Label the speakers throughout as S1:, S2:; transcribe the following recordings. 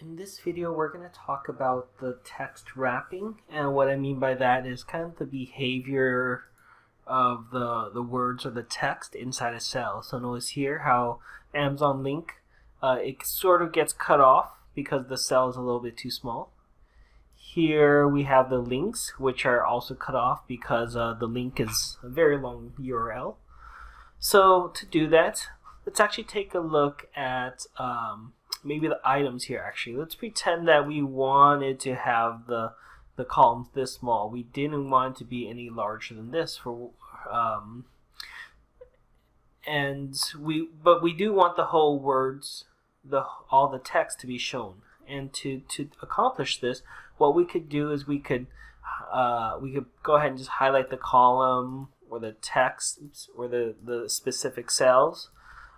S1: In this video, we're going to talk about the text wrapping, and what I mean by that is kind of the behavior of the words or the text inside a cell. So notice here how Amazon link, it sort of gets cut off because the cell is a little bit too small. Here we have the links, which are also cut off because the link is a very long URL. So to do that, let's actually take a look at maybe the items here. Actually, let's pretend that we wanted to have the columns this small. We didn't want it to be any larger than this but we do want the whole words, all the text to be shown. And to accomplish this, what we could do is we could go ahead and just highlight the column or the text or the specific cells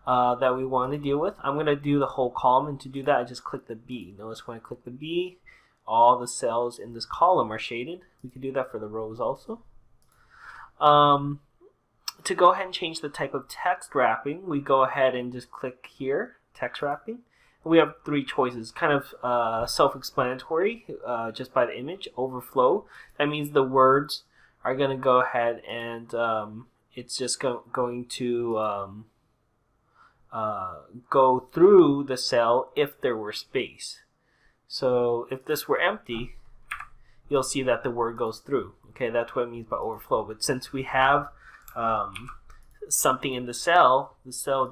S1: that we want to deal with. I'm going to do the whole column, and to do that I just click the B. Notice when I click the B, all the cells in this column are shaded. We can do that for the rows also. To go ahead and change the type of text wrapping, we go ahead and just click here, text wrapping. We have three choices, kind of self-explanatory, just by the image. Overflow, that means the words are going to go ahead and it's just going to go through the cell if there were space. So if this were empty, you'll see that the word goes through. Okay, that's what it means by overflow. But since we have something in the cell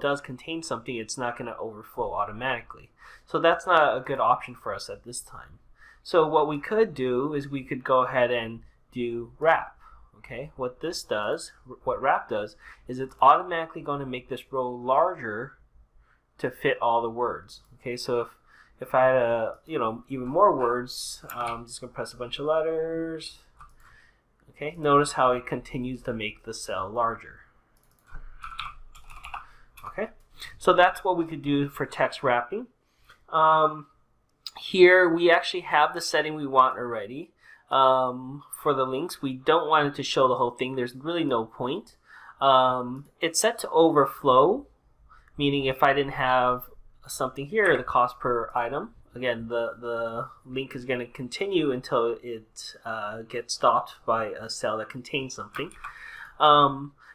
S1: does contain something, it's not going to overflow automatically. So that's not a good option for us at this time. So what we could do is we could go ahead and do wrap. Okay, what wrap does is it's automatically going to make this row larger to fit all the words. Okay, so if I had even more words, I'm just going to press a bunch of letters. Okay, notice how it continues to make the cell larger. Okay, so that's what we could do for text wrapping. Here we actually have the setting we want already. For the links, we don't want it to show the whole thing. There's really no point. It's set to overflow, meaning if I didn't have something here, the cost per item, again, the link is going to continue until it gets stopped by a cell that contains something.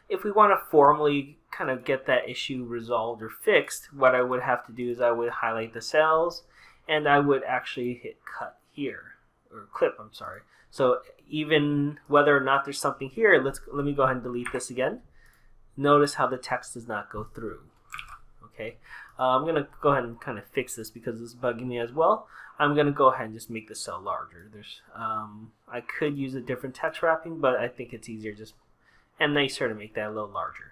S1: If we want to formally kind of get that issue resolved or fixed, what I would have to do is I would highlight the cells and I would actually hit cut here, or clip, I'm sorry. So even whether or not there's something here, let me go ahead and delete this again. Notice how the text does not go through. Okay, I'm going to go ahead and kind of fix this because it's bugging me as well. I'm going to go ahead and just make the cell larger. I could use a different text wrapping, but I think it's easier and nicer to make that a little larger.